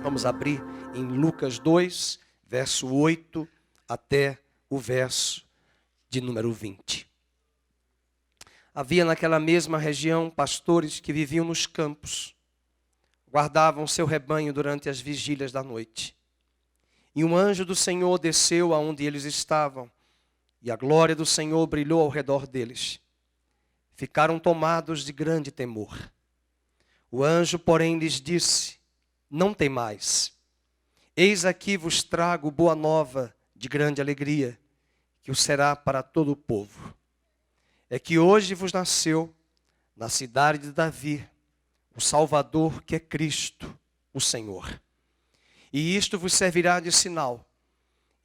Vamos abrir em Lucas 2, verso 8 até o verso de número 20. Havia naquela mesma região pastores que viviam nos campos, guardavam seu rebanho durante as vigílias da noite. E um anjo do Senhor desceu aonde eles estavam, e a glória do Senhor brilhou ao redor deles. Ficaram tomados de grande temor. O anjo, porém, lhes disse: não temais. Eis aqui vos trago boa nova de grande alegria, que o será para todo o povo. É que hoje vos nasceu, na cidade de Davi, o Salvador, que é Cristo, o Senhor. E isto vos servirá de sinal.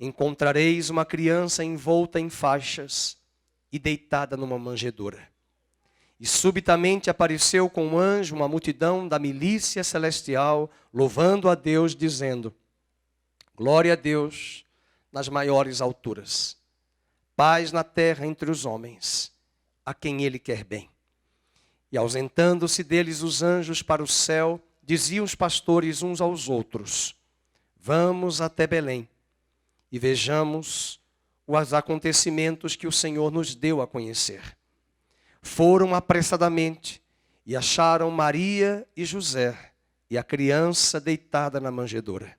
Encontrareis uma criança envolta em faixas e deitada numa manjedoura. E subitamente apareceu com um anjo uma multidão da milícia celestial, louvando a Deus, dizendo: glória a Deus nas maiores alturas, paz na terra entre os homens, a quem Ele quer bem. E ausentando-se deles os anjos para o céu, diziam os pastores uns aos outros: vamos até Belém e vejamos os acontecimentos que o Senhor nos deu a conhecer. Foram apressadamente e acharam Maria e José e a criança deitada na manjedoura.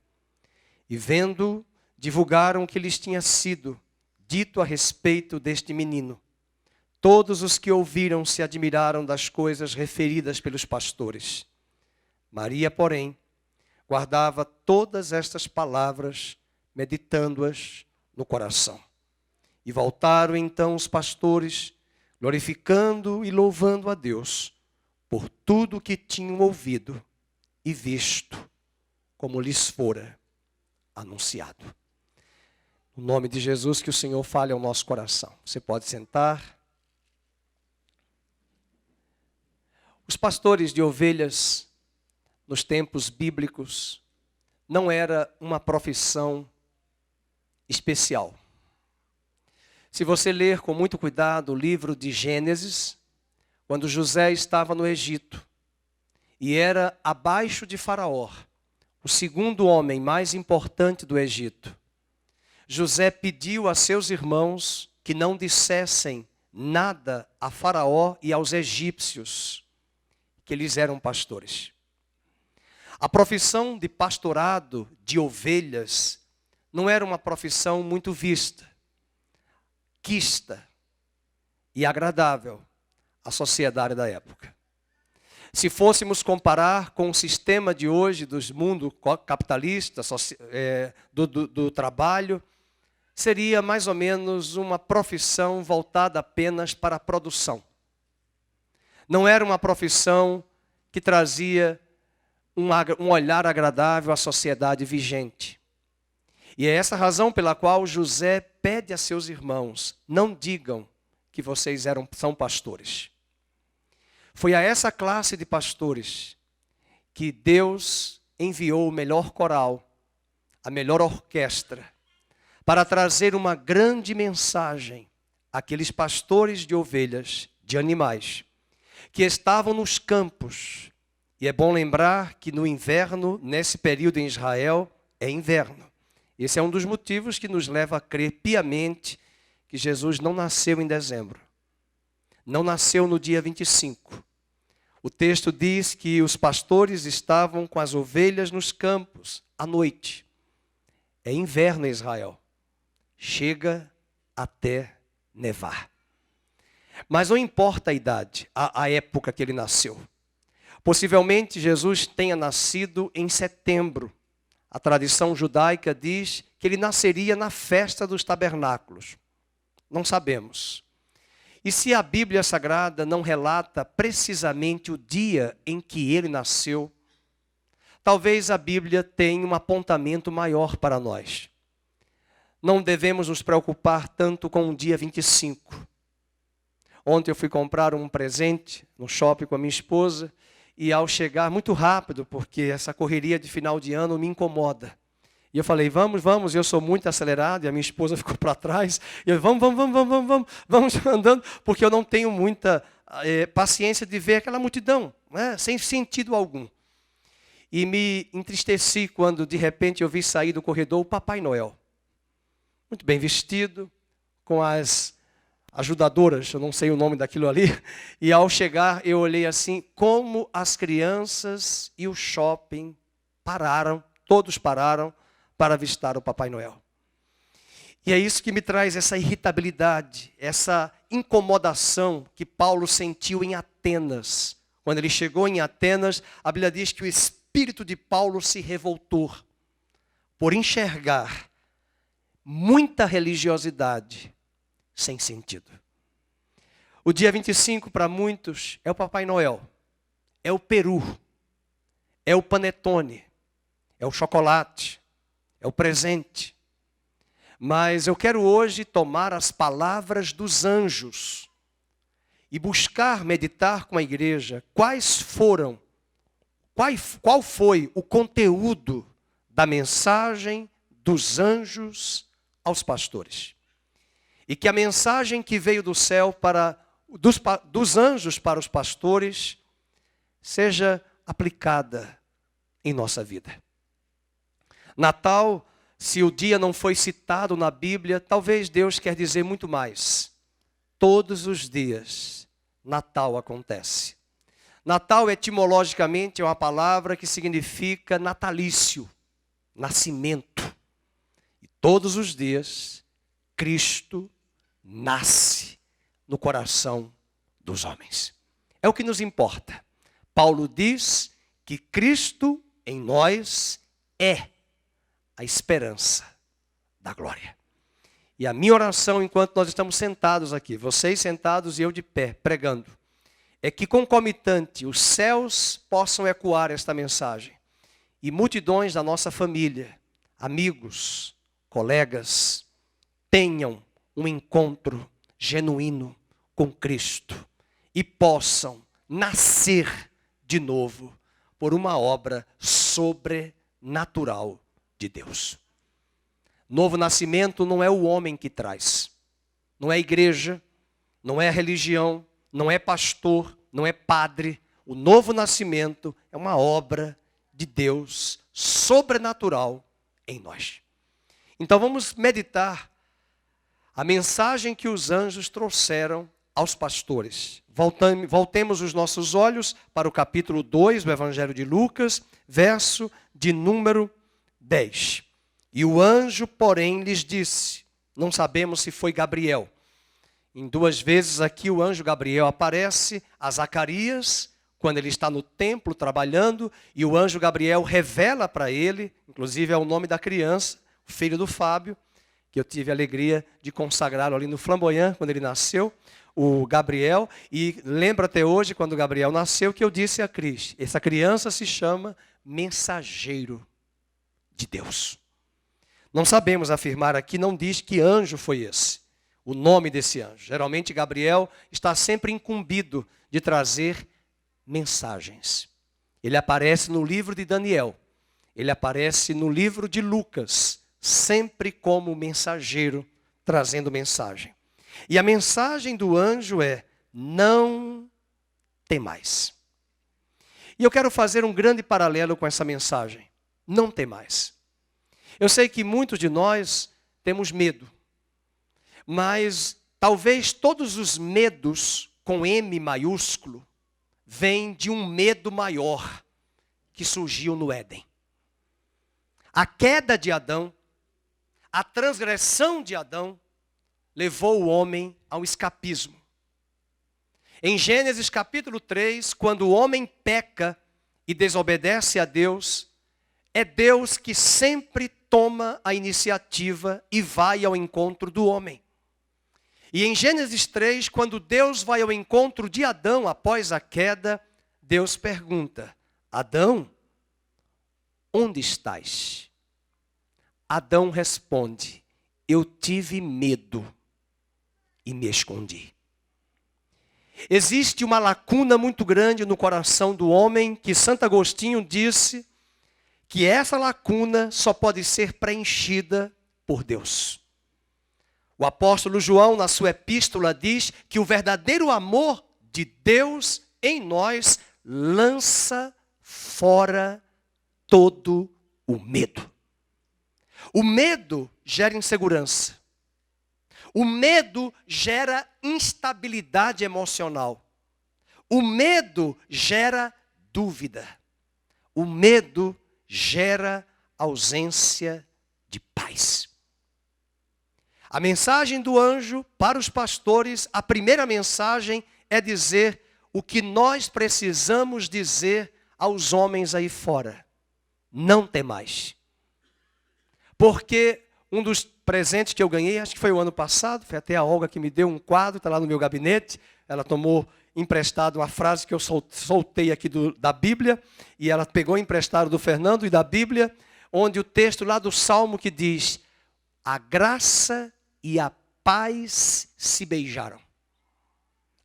E vendo, divulgaram o que lhes tinha sido dito a respeito deste menino. Todos os que ouviram se admiraram das coisas referidas pelos pastores. Maria, porém, guardava todas estas palavras, meditando-as no coração. E voltaram então os pastores, glorificando e louvando a Deus por tudo o que tinham ouvido e visto, como lhes fora anunciado. No nome de Jesus, que o Senhor fale ao nosso coração. Você pode sentar. Os pastores de ovelhas, nos tempos bíblicos, não era uma profissão especial. Se você ler com muito cuidado o livro de Gênesis, quando José estava no Egito e era abaixo de Faraó, o segundo homem mais importante do Egito, José pediu a seus irmãos que não dissessem nada a Faraó e aos egípcios, que eles eram pastores. A profissão de pastorado de ovelhas não era uma profissão muito vista, quista e agradável à sociedade da época. Se fôssemos comparar com o sistema de hoje, dos mundo capitalista, do trabalho, seria mais ou menos uma profissão voltada apenas para a produção. Não era uma profissão que trazia um olhar agradável à sociedade vigente. E é essa razão pela qual José pede a seus irmãos: não digam que vocês são pastores. Foi a essa classe de pastores que Deus enviou o melhor coral, a melhor orquestra, para trazer uma grande mensagem àqueles pastores de ovelhas, de animais, que estavam nos campos. E é bom lembrar que no inverno, nesse período em Israel, é inverno. Esse é um dos motivos que nos leva a crer piamente que Jesus não nasceu em dezembro. Não nasceu no dia 25. O texto diz que os pastores estavam com as ovelhas nos campos à noite. É inverno em Israel. Chega até nevar. Mas não importa a idade, a época que ele nasceu. Possivelmente Jesus tenha nascido em setembro. A tradição judaica diz que ele nasceria na festa dos tabernáculos. Não sabemos. E se a Bíblia Sagrada não relata precisamente o dia em que ele nasceu, talvez a Bíblia tenha um apontamento maior para nós. Não devemos nos preocupar tanto com o dia 25. Ontem eu fui comprar um presente no shopping com a minha esposa, e ao chegar muito rápido, porque essa correria de final de ano me incomoda. E eu falei: vamos, eu sou muito acelerado, e a minha esposa ficou para trás. E eu: vamos andando, porque eu não tenho muita paciência de ver aquela multidão, né, sem sentido algum. E me entristeci quando de repente eu vi sair do corredor o Papai Noel. Muito bem vestido, com as ajudadoras, eu não sei o nome daquilo ali. E ao chegar eu olhei assim, como as crianças e o shopping pararam, todos pararam para avistar o Papai Noel. E é isso que me traz essa irritabilidade, essa incomodação que Paulo sentiu em Atenas. Quando ele chegou em Atenas, a Bíblia diz que o espírito de Paulo se revoltou por enxergar muita religiosidade sem sentido. O dia 25 para muitos é o Papai Noel, é o peru, é o panetone, é o chocolate, é o presente. Mas eu quero hoje tomar as palavras dos anjos e buscar meditar com a igreja qual foi o conteúdo da mensagem dos anjos aos pastores. E que a mensagem que veio do céu dos anjos para os pastores seja aplicada em nossa vida. Natal, se o dia não foi citado na Bíblia, talvez Deus quer dizer muito mais. Todos os dias, Natal acontece. Natal, etimologicamente, é uma palavra que significa natalício, nascimento. E todos os dias, Cristo nasce no coração dos homens. É o que nos importa. Paulo diz que Cristo em nós é a esperança da glória. E a minha oração enquanto nós estamos sentados aqui, vocês sentados e eu de pé, pregando, é que concomitante os céus possam ecoar esta mensagem. E multidões da nossa família, amigos, colegas, tenham um encontro genuíno com Cristo e possam nascer de novo por uma obra sobrenatural de Deus. Novo nascimento não é o homem que traz, não é a igreja, não é a religião, não é pastor, não é padre. O novo nascimento é uma obra de Deus sobrenatural em nós. Então vamos meditar a mensagem que os anjos trouxeram aos pastores. Voltemos os nossos olhos para o capítulo 2 do Evangelho de Lucas, verso de número 10. E o anjo, porém, lhes disse, não sabemos se foi Gabriel. Em 2 vezes aqui o anjo Gabriel aparece a Zacarias, quando ele está no templo trabalhando, e o anjo Gabriel revela para ele, inclusive é o nome da criança, o filho do Fábio, que eu tive a alegria de consagrá-lo ali no Flamboyant, quando ele nasceu, o Gabriel. E lembro até hoje, quando o Gabriel nasceu, que eu disse a Cris, essa criança se chama mensageiro de Deus. Não sabemos afirmar aqui, não diz que anjo foi esse, o nome desse anjo. Geralmente Gabriel está sempre incumbido de trazer mensagens. Ele aparece no livro de Daniel, ele aparece no livro de Lucas, sempre como mensageiro, trazendo mensagem. E a mensagem do anjo é, não temais. E eu quero fazer um grande paralelo com essa mensagem, não temais. Eu sei que muitos de nós temos medo, mas talvez todos os medos com M maiúsculo vêm de um medo maior que surgiu no Éden. A queda de Adão, a transgressão de Adão, levou o homem ao escapismo. Em Gênesis capítulo 3, quando o homem peca e desobedece a Deus, é Deus que sempre toma a iniciativa e vai ao encontro do homem. E em Gênesis 3, quando Deus vai ao encontro de Adão após a queda, Deus pergunta, Adão, onde estás? Adão responde, eu tive medo e me escondi. Existe uma lacuna muito grande no coração do homem que Santo Agostinho disse que essa lacuna só pode ser preenchida por Deus. O apóstolo João, na sua epístola, diz que o verdadeiro amor de Deus em nós lança fora todo o medo. O medo gera insegurança. O medo gera instabilidade emocional. O medo gera dúvida. O medo gera ausência de paz. A mensagem do anjo para os pastores, a primeira mensagem é dizer o que nós precisamos dizer aos homens aí fora. Não temais. Porque um dos presentes que eu ganhei, acho que foi o ano passado, foi até a Olga que me deu um quadro, está lá no meu gabinete, ela tomou emprestado uma frase que eu soltei aqui da Bíblia, e ela pegou emprestado do Fernando e da Bíblia, onde o texto lá do Salmo que diz, a graça e a paz se beijaram.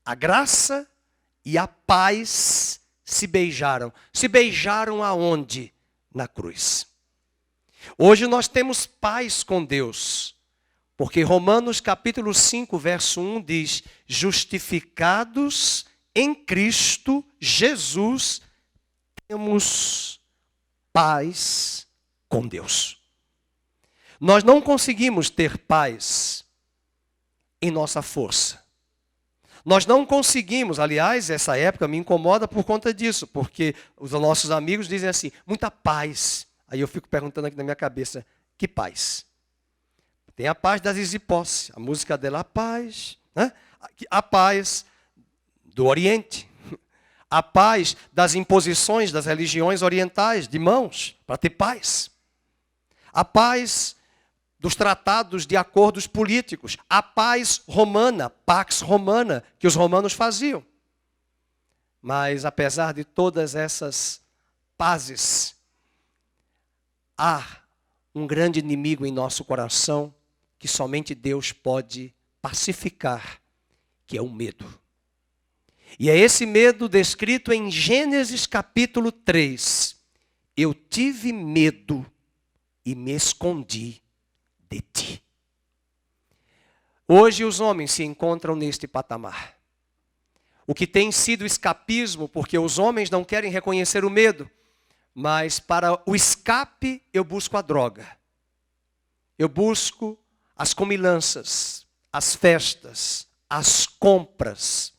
A graça e a paz se beijaram. Se beijaram aonde? Na cruz. Hoje nós temos paz com Deus, porque Romanos capítulo 5, verso 1 diz, justificados em Cristo Jesus, temos paz com Deus. Nós não conseguimos ter paz em nossa força. Nós não conseguimos, aliás, essa época me incomoda por conta disso, porque os nossos amigos dizem assim, muita paz. Aí eu fico perguntando aqui na minha cabeça, que paz? Tem a paz da Zizi Posse, a música dela, a paz, né? A paz do Oriente, a paz das imposições das religiões orientais, de mãos, para ter paz. A paz dos tratados de acordos políticos, a paz romana, pax romana, que os romanos faziam. Mas apesar de todas essas pazes, há um grande inimigo em nosso coração que somente Deus pode pacificar, que é o medo. E é esse medo descrito em Gênesis capítulo 3. Eu tive medo e me escondi de ti. Hoje os homens se encontram neste patamar. O que tem sido escapismo, porque os homens não querem reconhecer o medo, mas para o escape eu busco a droga. Eu busco as comilanças, as festas, as compras.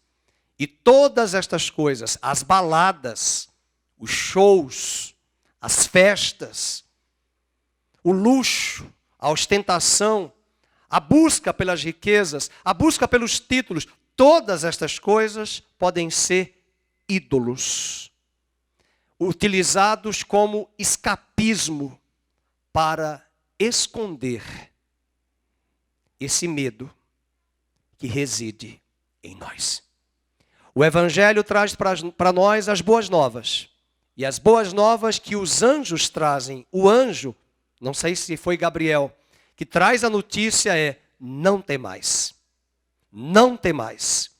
E todas estas coisas, as baladas, os shows, as festas, o luxo, a ostentação, a busca pelas riquezas, a busca pelos títulos, todas estas coisas podem ser ídolos, utilizados como escapismo para esconder esse medo que reside em nós. O Evangelho traz para nós as boas novas. E as boas novas que os anjos trazem, o anjo, não sei se foi Gabriel, que traz a notícia é, não temais. Não temais.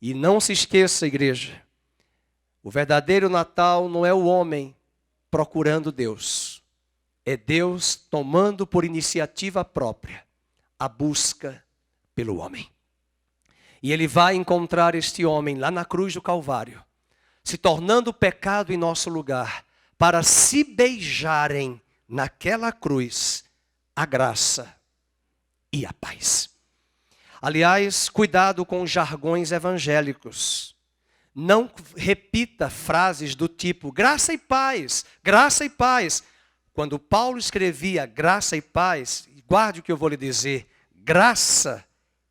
E não se esqueça, igreja, o verdadeiro Natal não é o homem procurando Deus. É Deus tomando por iniciativa própria a busca pelo homem. E ele vai encontrar este homem lá na cruz do Calvário, se tornando pecado em nosso lugar, para se beijarem naquela cruz a graça e a paz. Aliás, cuidado com os jargões evangélicos. Não repita frases do tipo graça e paz, graça e paz. Quando Paulo escrevia graça e paz, guarde o que eu vou lhe dizer, graça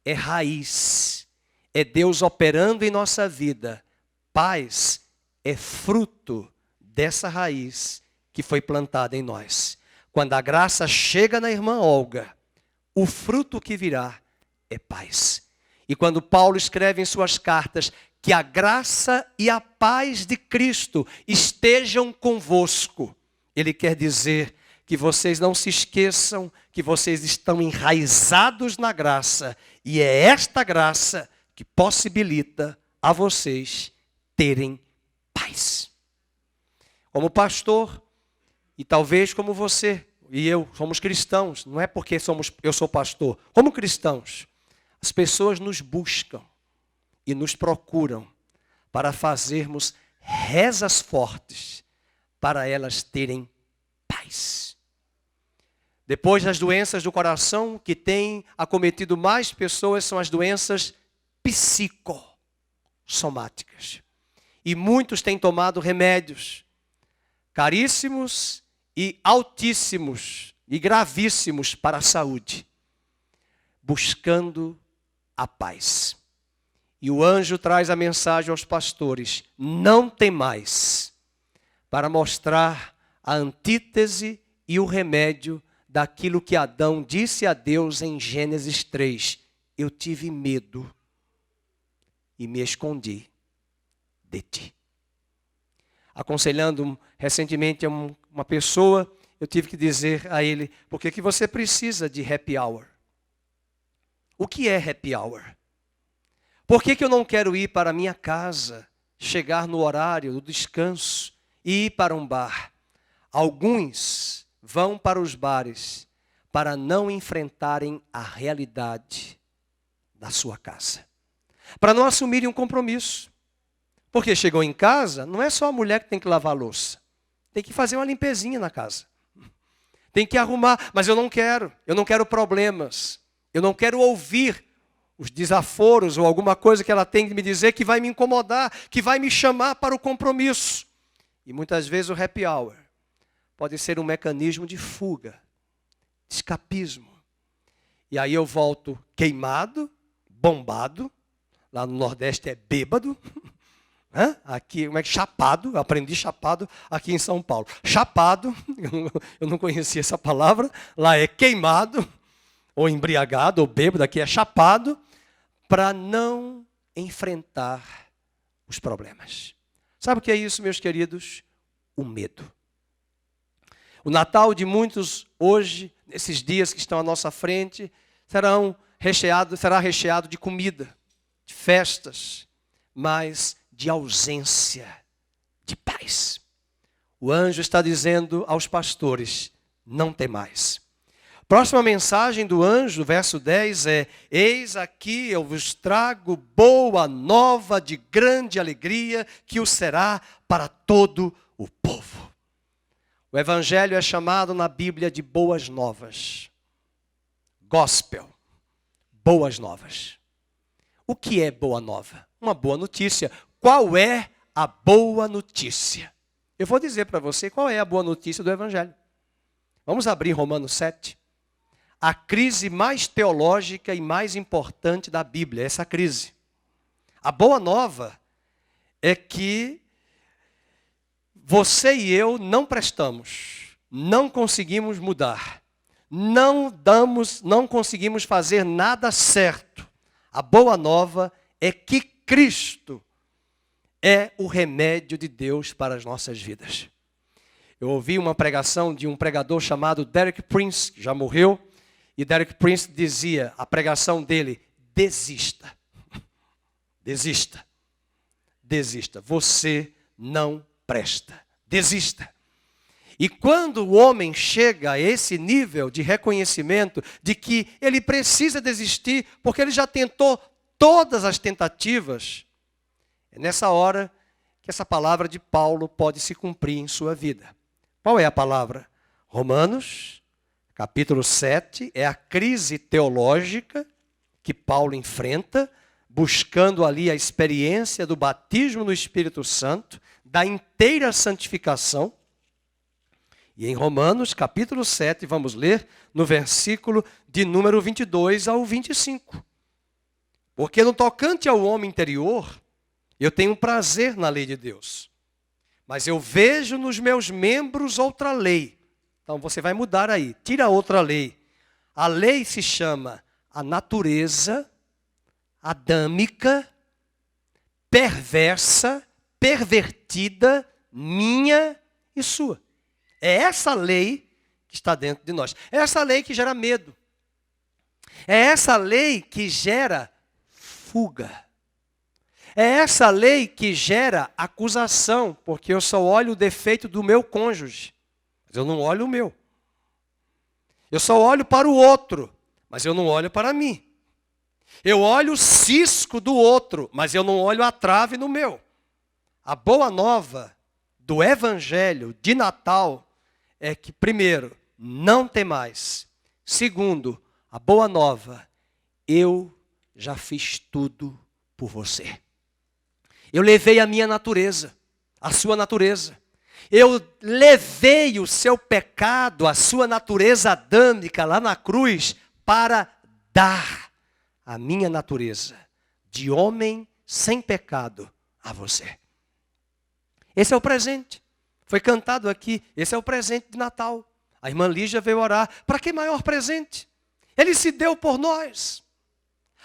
é raiz. É Deus operando em nossa vida. Paz é fruto dessa raiz que foi plantada em nós. Quando a graça chega na irmã Olga, o fruto que virá é paz. E quando Paulo escreve em suas cartas que a graça e a paz de Cristo estejam convosco, ele quer dizer que vocês não se esqueçam que vocês estão enraizados na graça. E é esta graça que possibilita a vocês terem paz. Como pastor, e talvez como você e eu somos cristãos, não é porque eu sou pastor, como cristãos, as pessoas nos buscam e nos procuram para fazermos rezas fortes para elas terem paz. Depois das doenças do coração, que tem acometido mais pessoas, são as doenças psicossomáticas. E muitos têm tomado remédios caríssimos e altíssimos e gravíssimos para a saúde, buscando a paz. E o anjo traz a mensagem aos pastores: não temais, para mostrar a antítese e o remédio daquilo que Adão disse a Deus em Gênesis 3. Eu tive medo e me escondi de ti. Aconselhando recentemente a uma pessoa, eu tive que dizer a ele: por que você precisa de happy hour? O que é happy hour? Por que eu não quero ir para a minha casa, chegar no horário do descanso e ir para um bar? Alguns vão para os bares para não enfrentarem a realidade da sua casa, para não assumirem um compromisso. Porque chegou em casa, não é só a mulher que tem que lavar a louça. Tem que fazer uma limpezinha na casa. Tem que arrumar, mas eu não quero problemas. Eu não quero ouvir os desaforos ou alguma coisa que ela tem que me dizer que vai me incomodar, que vai me chamar para o compromisso. E muitas vezes o happy hour pode ser um mecanismo de fuga, de escapismo. E aí eu volto queimado, bombado. Lá no Nordeste é bêbado. Aqui, como é que chapado? Eu aprendi chapado aqui em São Paulo. Chapado, eu não conhecia essa palavra. Lá é queimado, ou embriagado, ou bêbado. Aqui é chapado, para não enfrentar os problemas. Sabe o que é isso, meus queridos? O medo. O Natal de muitos hoje, nesses dias que estão à nossa frente, será recheado de comida, de festas, mas de ausência de paz. O anjo está dizendo aos pastores: não temais. Próxima mensagem do anjo, verso 10 é: eis aqui eu vos trago boa nova de grande alegria, que o será para todo o povo. O evangelho é chamado na Bíblia de boas novas. Gospel. Boas novas. O que é boa nova? Uma boa notícia. Qual é a boa notícia? Eu vou dizer para você qual é a boa notícia do evangelho. Vamos abrir Romanos 7. A crise mais teológica e mais importante da Bíblia, essa crise. A boa nova é que você e eu não prestamos, não conseguimos mudar, não conseguimos fazer nada certo. A boa nova é que Cristo é o remédio de Deus para as nossas vidas. Eu ouvi uma pregação de um pregador chamado Derek Prince, que já morreu, e Derek Prince dizia, a pregação dele: desista. Desista. Desista. Você não presta. Desista. E quando o homem chega a esse nível de reconhecimento de que ele precisa desistir, porque ele já tentou todas as tentativas, é nessa hora que essa palavra de Paulo pode se cumprir em sua vida. Qual é a palavra? Romanos, capítulo 7, é a crise teológica que Paulo enfrenta, buscando ali a experiência do batismo no Espírito Santo, da inteira santificação. E em Romanos, capítulo 7, vamos ler no versículo de número 22 ao 25. Porque no tocante ao homem interior, eu tenho prazer na lei de Deus, mas eu vejo nos meus membros outra lei. Então você vai mudar aí, tira outra lei. A lei se chama a natureza adâmica, perversa, pervertida, minha e sua. É essa lei que está dentro de nós. É essa lei que gera medo. É essa lei que gera fuga. É essa lei que gera acusação, porque eu só olho o defeito do meu cônjuge, mas eu não olho o meu. Eu só olho para o outro, mas eu não olho para mim. Eu olho o cisco do outro, mas eu não olho a trave no meu. A boa nova do Evangelho de Natal é que, primeiro, não temais. Segundo, a boa nova, eu já fiz tudo por você. Eu levei a minha natureza, a sua natureza. Eu levei o seu pecado, a sua natureza adâmica lá na cruz para dar a minha natureza de homem sem pecado a você. Esse é o presente. Foi cantado aqui, esse é o presente de Natal. A irmã Lígia veio orar. Para que maior presente? Ele se deu por nós.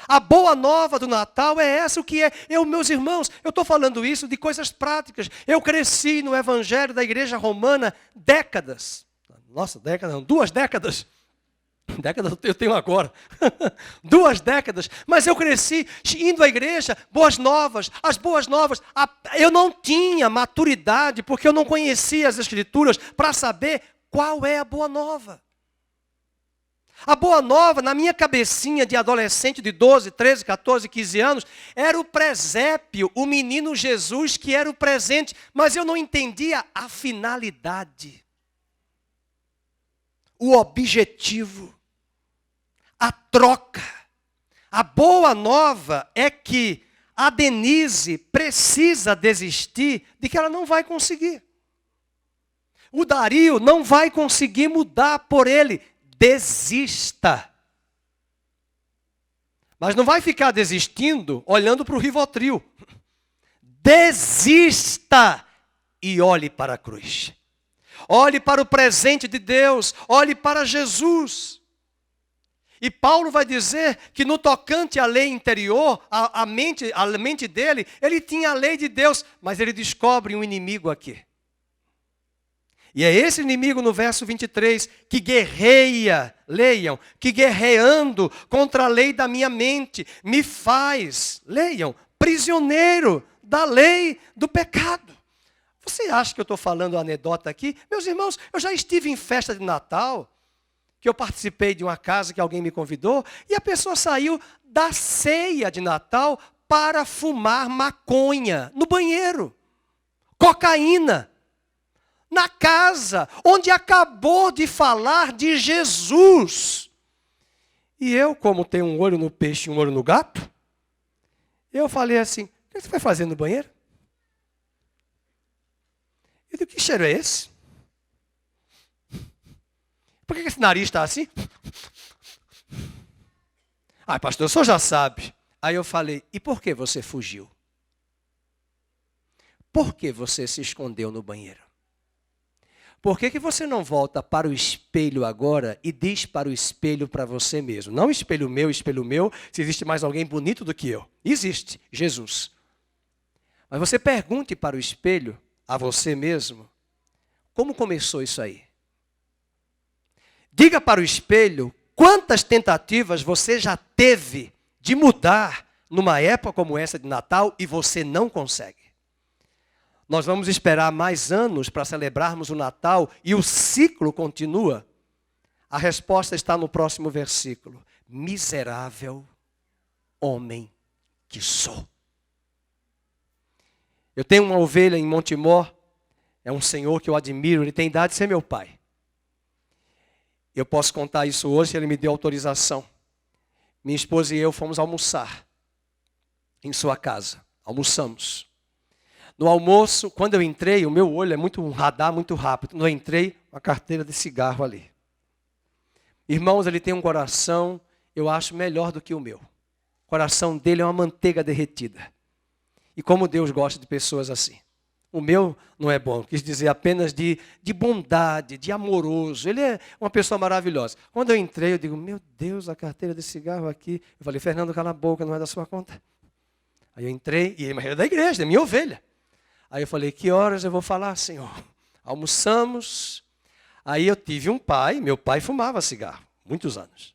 A boa nova do Natal é essa, o que é? Meus irmãos, eu estou falando isso de coisas práticas. Eu cresci no evangelho da igreja romana décadas. Nossa, décadas, não, 2 décadas. Décadas eu tenho agora. 2 décadas. Mas eu cresci indo à igreja, boas novas, as boas novas. Eu não tinha maturidade, porque eu não conhecia as escrituras para saber qual é a boa nova. A boa nova, na minha cabecinha de adolescente de 12, 13, 14, 15 anos, era o presépio, o menino Jesus que era o presente, mas eu não entendia a finalidade, o objetivo, a troca. A boa nova é que a Denise precisa desistir de que ela não vai conseguir. O Dario não vai conseguir mudar por ele. Desista. Mas não vai ficar desistindo olhando para o Rivotril. Desista e olhe para a cruz. Olhe para o presente de Deus. Olhe para Jesus. E Paulo vai dizer que no tocante à lei interior, a mente dele, ele tinha a lei de Deus, mas ele descobre um inimigo aqui. E é esse inimigo no verso 23 que guerreia, leiam, que guerreando contra a lei da minha mente, me faz, leiam, prisioneiro da lei do pecado. Você acha que eu estou falando anedota aqui? Meus irmãos, eu já estive em festa de Natal, que eu participei de uma casa que alguém me convidou, e a pessoa saiu da ceia de Natal para fumar maconha no banheiro, cocaína. Na casa, onde acabou de falar de Jesus. E eu, como tenho um olho no peixe e um olho no gato, eu falei assim, o que você vai fazer no banheiro? Eu digo, que cheiro é esse? Por que esse nariz está assim? Ah, pastor, o senhor já sabe. Aí eu falei, e por que você fugiu? Por que você se escondeu no banheiro? Por que você não volta para o espelho agora e diz para o espelho para você mesmo? Não espelho meu, se existe mais alguém bonito do que eu. Existe, Jesus. Mas você pergunte para o espelho, a você mesmo, como começou isso aí? Diga para o espelho quantas tentativas você já teve de mudar numa época como essa de Natal e você não consegue. Nós vamos esperar mais anos para celebrarmos o Natal e o ciclo continua. A resposta está no próximo versículo. Miserável homem que sou. Eu tenho uma ovelha em Montemor, é um senhor que eu admiro, ele tem idade de ser meu pai. Eu posso contar isso hoje, ele me deu autorização. Minha esposa e eu fomos almoçar em sua casa. Almoçamos. No almoço, quando eu entrei, o meu olho é um radar muito rápido. Quando eu entrei, uma carteira de cigarro ali. Irmãos, ele tem um coração, eu acho, melhor do que o meu. O coração dele é uma manteiga derretida. E como Deus gosta de pessoas assim. O meu não é bom, quis dizer apenas de bondade, de amoroso. Ele é uma pessoa maravilhosa. Quando eu entrei, eu digo, meu Deus, a carteira de cigarro aqui. Eu falei, Fernando, cala a boca, não é da sua conta. Aí eu entrei, e ele era da igreja, da minha ovelha. Aí eu falei, que horas eu vou falar, Senhor? Almoçamos. Aí eu tive um pai, meu pai fumava cigarro, muitos anos.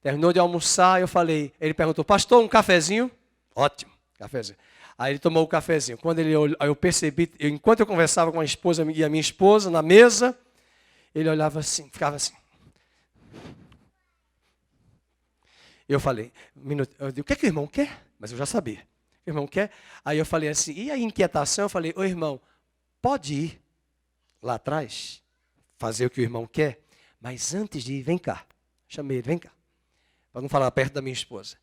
Terminou de almoçar, eu falei, ele perguntou, pastor, um cafezinho? Ótimo, cafezinho. Aí ele tomou o cafezinho. Quando ele olhou, eu percebi, enquanto eu conversava com a esposa e a minha esposa na mesa, ele olhava assim, ficava assim. Eu falei, eu digo, o que é que o irmão quer? Mas eu já sabia. O irmão quer? Aí eu falei assim, e a inquietação? Eu falei, ô irmão, pode ir lá atrás, fazer o que o irmão quer, mas antes de ir, vem cá. Chamei ele, vem cá. Para não falar perto da minha esposa.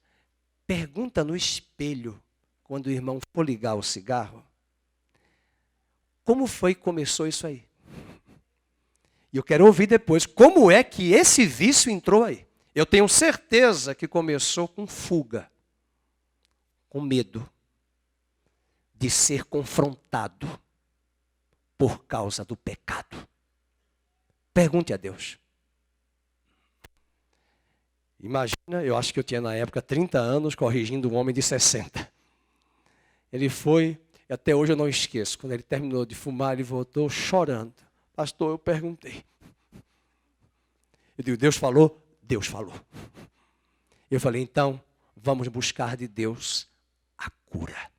Pergunta no espelho, quando o irmão for ligar o cigarro, como foi que começou isso aí? E eu quero ouvir depois, como é que esse vício entrou aí? Eu tenho certeza que começou com fuga, com medo de ser confrontado por causa do pecado. Pergunte a Deus. Imagina, eu acho que eu tinha na época 30 anos corrigindo um homem de 60. Ele foi, e até hoje eu não esqueço, quando ele terminou de fumar, ele voltou chorando. Pastor, eu perguntei. Eu digo, Deus falou? Deus falou. Eu falei, então, vamos buscar de Deus a cura.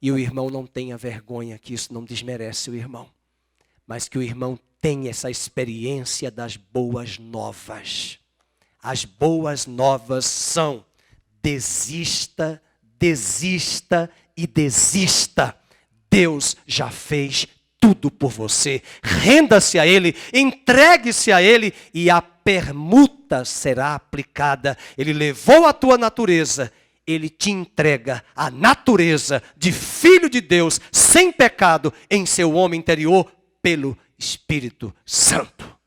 E o irmão não tenha vergonha, que isso não desmerece o irmão. Mas que o irmão tenha essa experiência das boas novas. As boas novas são: desista, desista e desista. Deus já fez tudo por você. Renda-se a Ele, entregue-se a Ele e a permuta será aplicada. Ele levou a tua natureza, Ele te entrega a natureza de filho de Deus, sem pecado, em seu homem interior, pelo Espírito Santo.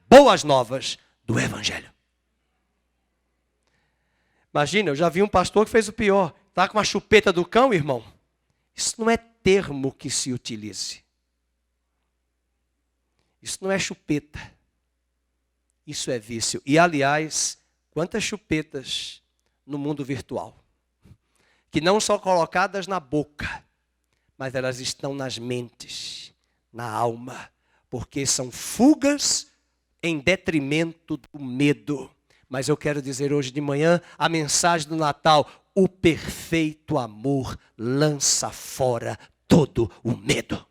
Boas novas do Evangelho. Imagina, eu já vi um pastor que fez o pior. Está com uma chupeta do cão, irmão. Isso não é termo que se utilize. Isso não é chupeta. Isso é vício. E, aliás, quantas chupetas no mundo virtual. Que não são colocadas na boca, mas elas estão nas mentes, na alma. Porque são fugas em detrimento do medo. Mas eu quero dizer hoje de manhã a mensagem do Natal: o perfeito amor lança fora todo o medo.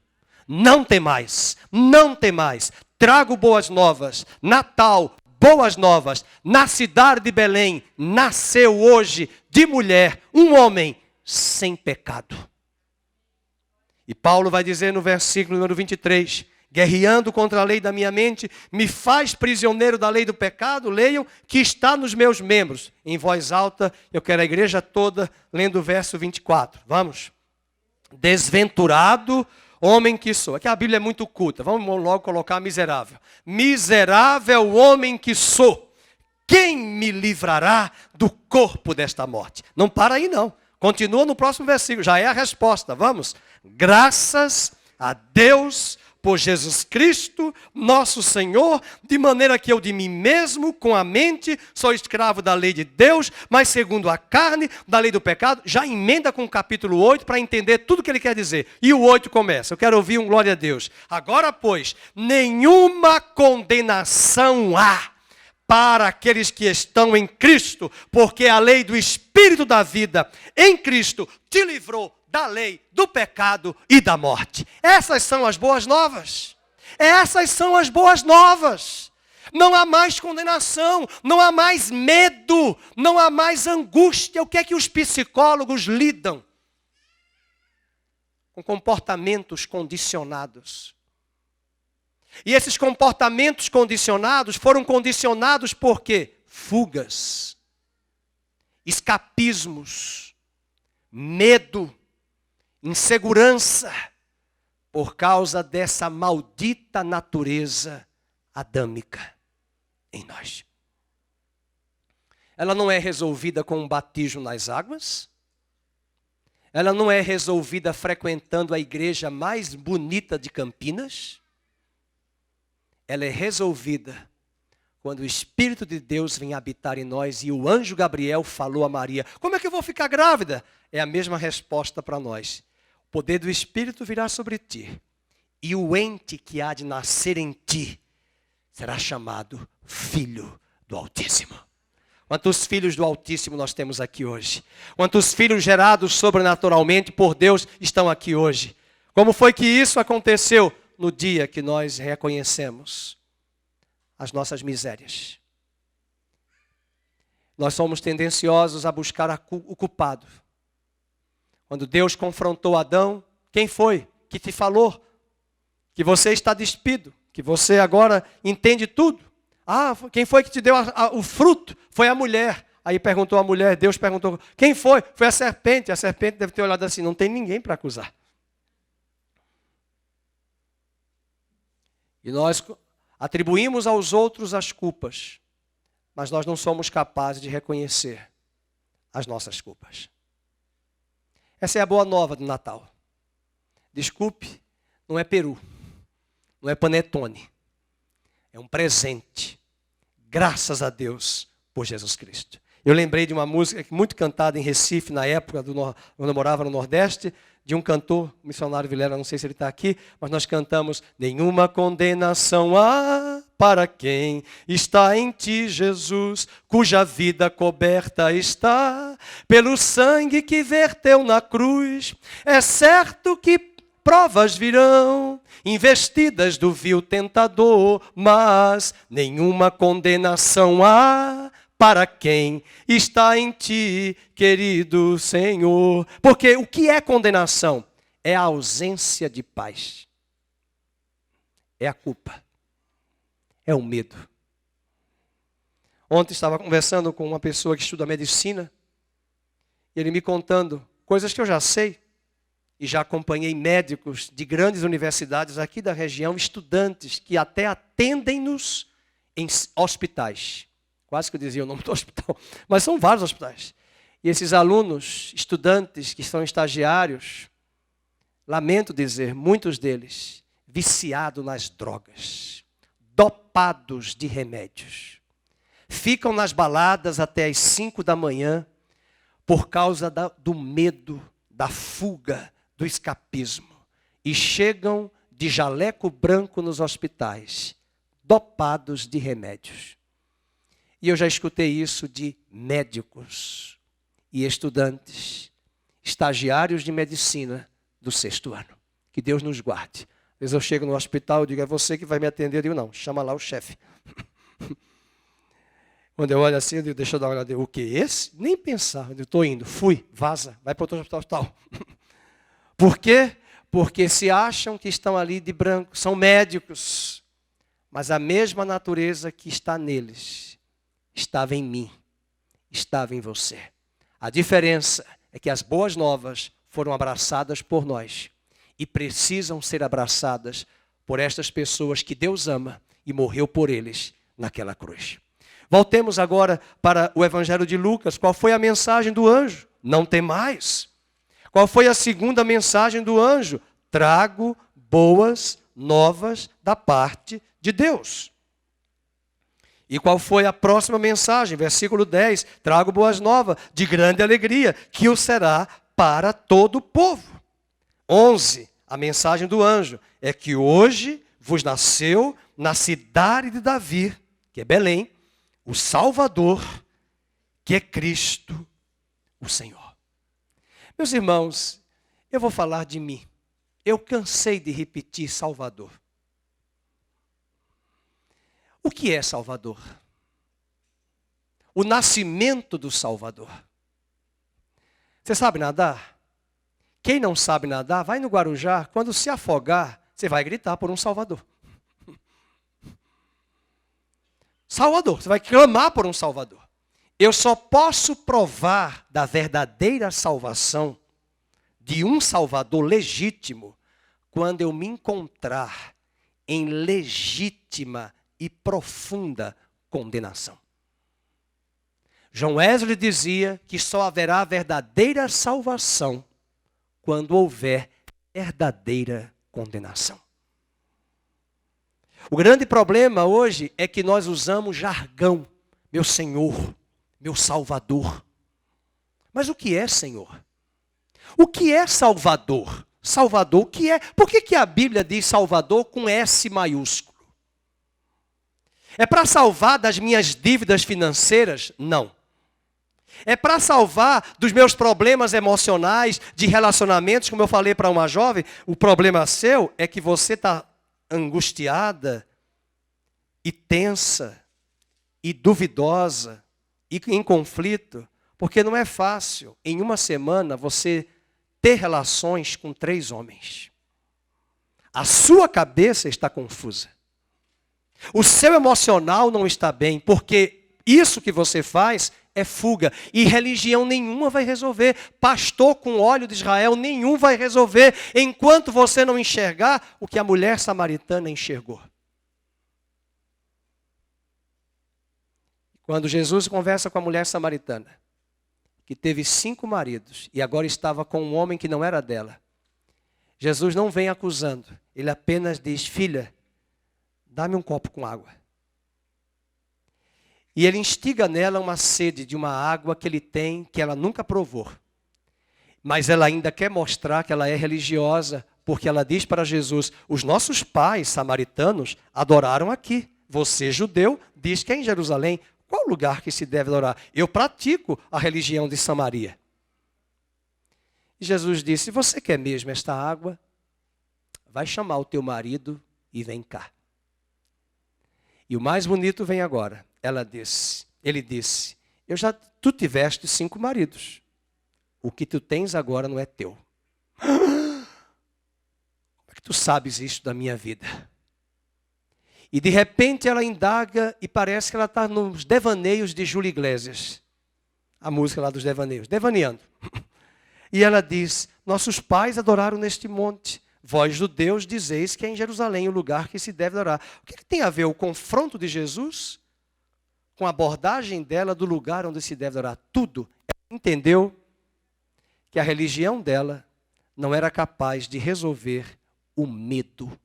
Não tem mais, não tem mais. Trago boas novas. Natal, boas novas. Na cidade de Belém, nasceu hoje de mulher um homem sem pecado. E Paulo vai dizer no versículo número 23... guerreando contra a lei da minha mente, me faz prisioneiro da lei do pecado, leiam, que está nos meus membros. Em voz alta, eu quero a igreja toda lendo o verso 24. Vamos. Desventurado homem que sou. Aqui a Bíblia é muito culta. Vamos logo colocar miserável. Miserável homem que sou. Quem me livrará do corpo desta morte? Não para aí não. Continua no próximo versículo. Já é a resposta. Vamos. Graças a Deus por Jesus Cristo, nosso Senhor, de maneira que eu de mim mesmo, com a mente, sou escravo da lei de Deus, mas segundo a carne, da lei do pecado. Já emenda com o capítulo 8 para entender tudo o que ele quer dizer. E o 8 começa. Eu quero ouvir um glória a Deus. Agora, pois, nenhuma condenação há para aqueles que estão em Cristo, porque a lei do Espírito da vida em Cristo te livrou da lei, do pecado e da morte. Essas são as boas novas. Essas são as boas novas. Não há mais condenação, não há mais medo, não há mais angústia. O que é que os psicólogos lidam? Com comportamentos condicionados. E esses comportamentos condicionados foram condicionados por quê? Fugas, escapismos, medo, insegurança, por causa dessa maldita natureza adâmica em nós. Ela não é resolvida com um batismo nas águas. Ela não é resolvida frequentando a igreja mais bonita de Campinas. Ela é resolvida quando o Espírito de Deus vem habitar em nós e o anjo Gabriel falou a Maria: como é que eu vou ficar grávida? É a mesma resposta para nós. O poder do Espírito virá sobre ti e o ente que há de nascer em ti será chamado Filho do Altíssimo. Quantos filhos do Altíssimo nós temos aqui hoje? Quantos filhos gerados sobrenaturalmente por Deus estão aqui hoje? Como foi que isso aconteceu? No dia que nós reconhecemos as nossas misérias. Nós somos tendenciosos a buscar o culpado. Quando Deus confrontou Adão, quem foi que te falou que você está despido, que você agora entende tudo. Ah, quem foi que te deu o fruto? Foi a mulher. Aí perguntou a mulher, Deus perguntou, quem foi? Foi a serpente. A serpente deve ter olhado assim, não tem ninguém para acusar. E nós atribuímos aos outros as culpas, mas nós não somos capazes de reconhecer as nossas culpas. Essa é a boa nova do Natal. Desculpe, não é peru, não é panetone. É um presente. Graças a Deus por Jesus Cristo. Eu lembrei de uma música muito cantada em Recife, na época, quando eu morava no Nordeste, de um cantor, o missionário Vilela, não sei se ele está aqui, mas nós cantamos: nenhuma condenação há para quem está em ti, Jesus, cuja vida coberta está pelo sangue que verteu na cruz. É certo que provas virão, investidas do vil tentador, mas nenhuma condenação há para quem está em ti, querido Senhor. Porque o que é condenação? É a ausência de paz. É a culpa. É o medo. Ontem estava conversando com uma pessoa que estuda medicina, e ele me contando coisas que eu já sei, e já acompanhei médicos de grandes universidades aqui da região, estudantes que até atendem-nos em hospitais. Quase que eu dizia o nome do hospital, mas são vários hospitais. E esses alunos, estudantes que são estagiários, lamento dizer, muitos deles, viciados nas drogas, dopados de remédios. Ficam nas baladas até as 5 da manhã por causa do medo, da fuga, do escapismo. E chegam de jaleco branco nos hospitais, dopados de remédios. E eu já escutei isso de médicos e estudantes, estagiários de medicina do 6º ano. Que Deus nos guarde. Às vezes eu chego no hospital e digo, é você que vai me atender? Eu digo, não, chama lá o chefe. Quando eu olho assim, eu digo, deixa eu dar uma olhada. O que? Esse? Nem pensar. Eu digo, estou indo, fui, vaza, vai para outro hospital. Por quê? Porque se acham que estão ali de branco, são médicos, mas a mesma natureza que está neles estava em mim, estava em você. A diferença é que as boas novas foram abraçadas por nós e precisam ser abraçadas por estas pessoas que Deus ama e morreu por eles naquela cruz. Voltemos agora para o Evangelho de Lucas. Qual foi a mensagem do anjo? Não temais. Qual foi a segunda mensagem do anjo? Trago boas novas da parte de Deus. E qual foi a próxima mensagem? Versículo 10. Trago boas novas de grande alegria, que o será para todo o povo. 11. A mensagem do anjo é que hoje vos nasceu na cidade de Davi, que é Belém, o Salvador, que é Cristo, o Senhor. Meus irmãos, eu vou falar de mim. Eu cansei de repetir Salvador. O que é Salvador? O nascimento do Salvador. Você sabe nadar? Quem não sabe nadar, vai no Guarujá, quando se afogar, você vai gritar por um Salvador. Salvador, você vai clamar por um Salvador. Eu só posso provar da verdadeira salvação, de um Salvador legítimo, quando eu me encontrar em legítima e profunda condenação. João Wesley dizia que só haverá verdadeira salvação quando houver verdadeira condenação. O grande problema hoje é que nós usamos jargão. Meu Senhor, meu Salvador. Mas o que é Senhor? O que é Salvador? Salvador, o que é? Por que a Bíblia diz Salvador com S maiúsculo? É para salvar das minhas dívidas financeiras? Não. É para salvar dos meus problemas emocionais, de relacionamentos, como eu falei para uma jovem, o problema seu é que você está angustiada e tensa e duvidosa e em conflito, porque não é fácil, em uma semana, você ter relações com 3 homens. A sua cabeça está confusa. O seu emocional não está bem, porque isso que você faz é fuga. E religião nenhuma vai resolver. Pastor com óleo de Israel nenhum vai resolver, enquanto você não enxergar o que a mulher samaritana enxergou. Quando Jesus conversa com a mulher samaritana, que teve 5 maridos e agora estava com um homem que não era dela, Jesus não vem acusando, ele apenas diz: filha, dá-me um copo com água. E ele instiga nela uma sede de uma água que ele tem, que ela nunca provou. Mas ela ainda quer mostrar que ela é religiosa, porque ela diz para Jesus: os nossos pais samaritanos adoraram aqui. Você, judeu, diz que é em Jerusalém. Qual lugar que se deve adorar? Eu pratico a religião de Samaria. E Jesus disse: se você quer mesmo esta água, vai chamar o teu marido e vem cá. E o mais bonito vem agora. Ele disse: tu tiveste 5 maridos. O que tu tens agora não é teu. Como é que tu sabes isso da minha vida? E de repente ela indaga e parece que ela está nos devaneios de Júlio Iglesias. A música lá dos devaneios, devaneando. E ela diz: nossos pais adoraram neste monte. Vós, judeus, dizeis que é em Jerusalém o lugar que se deve adorar. O que tem a ver o confronto de Jesus com a abordagem dela do lugar onde se deve adorar? Tudo. Ela entendeu que a religião dela não era capaz de resolver o medo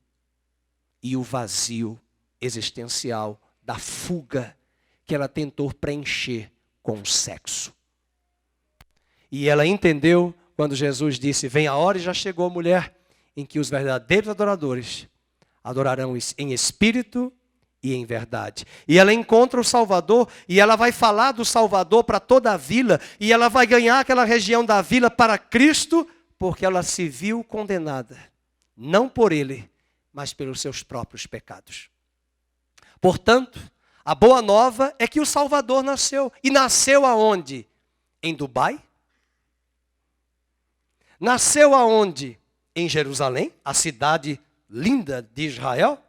e o vazio existencial da fuga que ela tentou preencher com o sexo. E ela entendeu quando Jesus disse: vem a hora e já chegou, mulher, em que os verdadeiros adoradores adorarão em espírito e em verdade. E ela encontra o Salvador, e ela vai falar do Salvador para toda a vila, e ela vai ganhar aquela região da vila para Cristo, porque ela se viu condenada, não por ele, mas pelos seus próprios pecados. Portanto, a boa nova é que o Salvador nasceu. E nasceu aonde? Em Dubai? Nasceu aonde? Em Jerusalém, a cidade linda de Israel.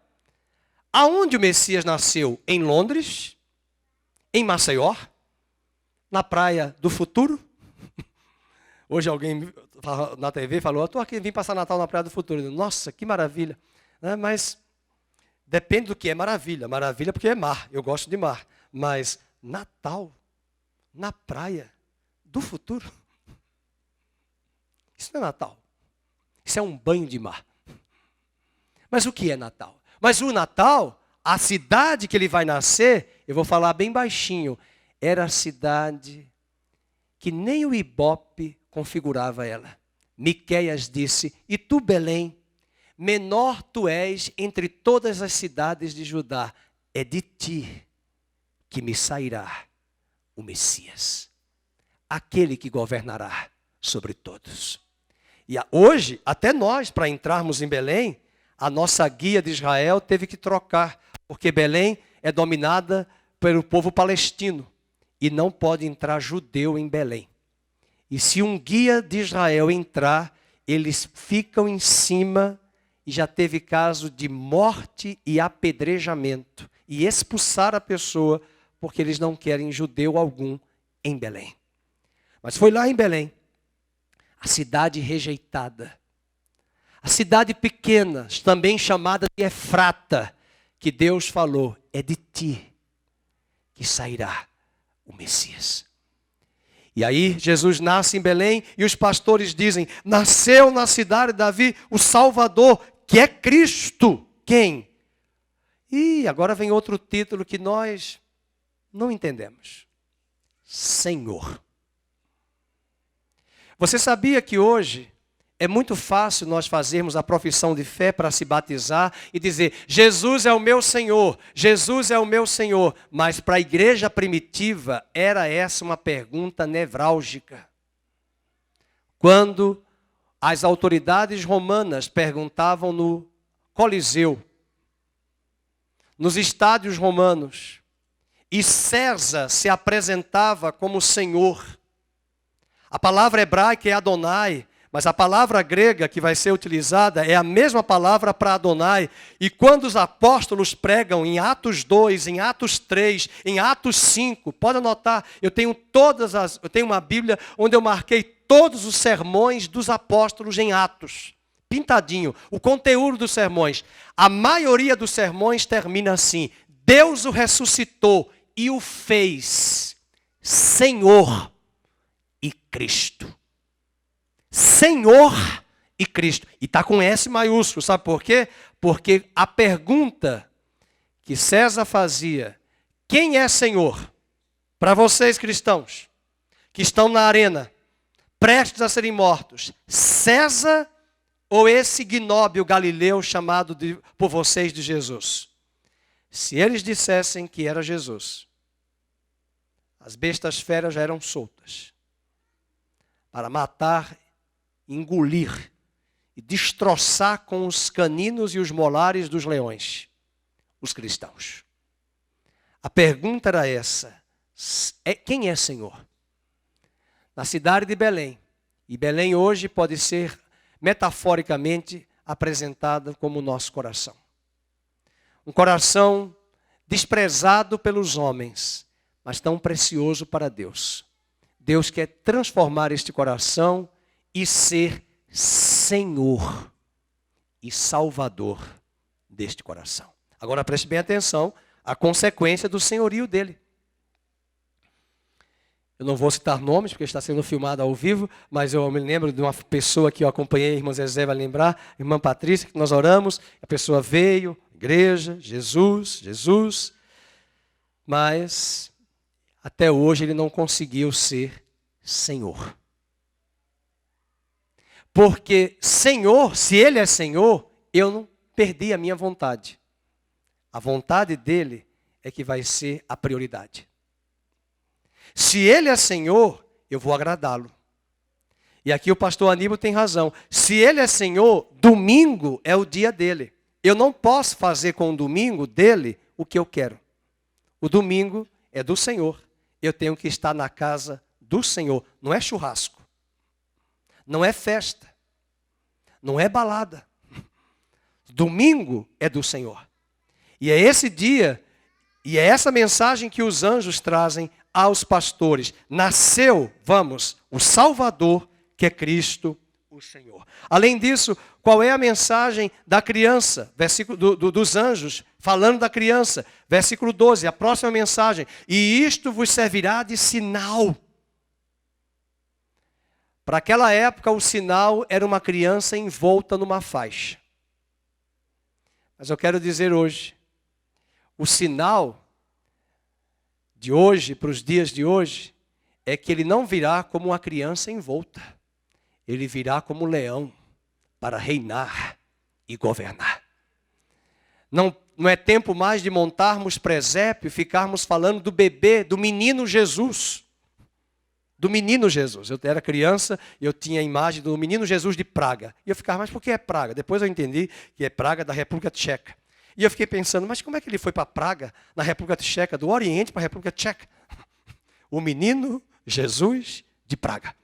Aonde o Messias nasceu? Em Londres? Em Maceió? Na praia do futuro? Hoje alguém na TV falou: eu estou aqui, vim passar Natal na praia do futuro. Nossa, que maravilha. Mas depende do que é maravilha. Maravilha porque é mar, eu gosto de mar. Mas Natal, na praia do futuro, isso não é Natal. Isso é um banho de mar. Mas o que é Natal? Mas o Natal, a cidade que ele vai nascer, eu vou falar bem baixinho, era a cidade que nem o Ibope configurava ela. Miqueias disse: e tu, Belém, menor tu és entre todas as cidades de Judá, é de ti que me sairá o Messias, aquele que governará sobre todos. E hoje, até nós, para entrarmos em Belém, a nossa guia de Israel teve que trocar, porque Belém é dominada pelo povo palestino e não pode entrar judeu em Belém. E se um guia de Israel entrar, eles ficam em cima, e já teve caso de morte e apedrejamento, e expulsar a pessoa, porque eles não querem judeu algum em Belém. Mas foi lá em Belém, a cidade rejeitada, a cidade pequena, também chamada de Efrata, que Deus falou: é de ti que sairá o Messias. E aí Jesus nasce em Belém e os pastores dizem: nasceu na cidade de Davi o Salvador, que é Cristo. Quem? E agora vem outro título que nós não entendemos: Senhor. Você sabia que hoje é muito fácil nós fazermos a profissão de fé para se batizar e dizer: Jesus é o meu Senhor, Jesus é o meu Senhor. Mas para a igreja primitiva era essa uma pergunta nevrálgica. Quando as autoridades romanas perguntavam no Coliseu, nos estádios romanos, e César se apresentava como Senhor. A palavra hebraica é Adonai, Mas a palavra grega que vai ser utilizada é a mesma palavra para Adonai. E quando os apóstolos pregam em Atos 2, em Atos 3, em Atos 5, pode anotar, eu tenho uma Bíblia onde eu marquei todos os sermões dos apóstolos em Atos. Pintadinho, o conteúdo dos sermões. A maioria dos sermões termina assim: Deus o ressuscitou e o fez Senhor e Cristo. Senhor e Cristo. E está com S maiúsculo, sabe por quê? Porque a pergunta que César fazia, quem é Senhor? Para vocês cristãos, que estão na arena, prestes a serem mortos, César ou esse gnóbio galileu chamado por vocês de Jesus? Se eles dissessem que era Jesus, as bestas feras já eram soltas para matar, engolir e destroçar com os caninos e os molares dos leões os cristãos. A pergunta era essa: quem é Senhor? Na cidade de Belém, e Belém hoje pode ser metaforicamente apresentada como o nosso coração. Um coração desprezado pelos homens, mas tão precioso para Deus. Deus quer transformar este coração e ser Senhor e Salvador deste coração. Agora preste bem atenção à consequência do senhorio dele. Eu não vou citar nomes, porque está sendo filmado ao vivo, mas eu me lembro de uma pessoa que eu acompanhei, a irmã Zezé vai lembrar, a irmã Patrícia, que nós oramos, a pessoa veio, igreja, Jesus, mas até hoje ele não conseguiu ser Senhor. Porque Senhor, se Ele é Senhor, eu não perdi a minha vontade. A vontade dele é que vai ser a prioridade. Se Ele é Senhor, eu vou agradá-lo. E aqui o pastor Aníbal tem razão. Se Ele é Senhor, domingo é o dia dele. Eu não posso fazer com o domingo dele o que eu quero. O domingo é do Senhor. Eu tenho que estar na casa do Senhor. Não é churrasco. Não é festa. Não é balada. Domingo é do Senhor. E é esse dia, e é essa mensagem que os anjos trazem aos pastores. Nasceu, o Salvador, que é Cristo, o Senhor. Além disso, qual é a mensagem da criança? Versículo dos anjos, falando da criança. Versículo 12, a próxima mensagem. E isto vos servirá de sinal. Para aquela época, o sinal era uma criança envolta numa faixa. Mas eu quero dizer hoje, o sinal de hoje, para os dias de hoje, é que ele não virá como uma criança envolta. Ele virá como um leão para reinar e governar. Não é tempo mais de montarmos presépio e ficarmos falando do bebê, do menino Jesus. Do menino Jesus. Eu era criança e eu tinha a imagem do menino Jesus de Praga. E eu ficava, mas por que é Praga? Depois eu entendi que é Praga da República Tcheca. E eu fiquei pensando, mas como é que ele foi para Praga, na República Tcheca, do Oriente para a República Tcheca? O menino Jesus de Praga.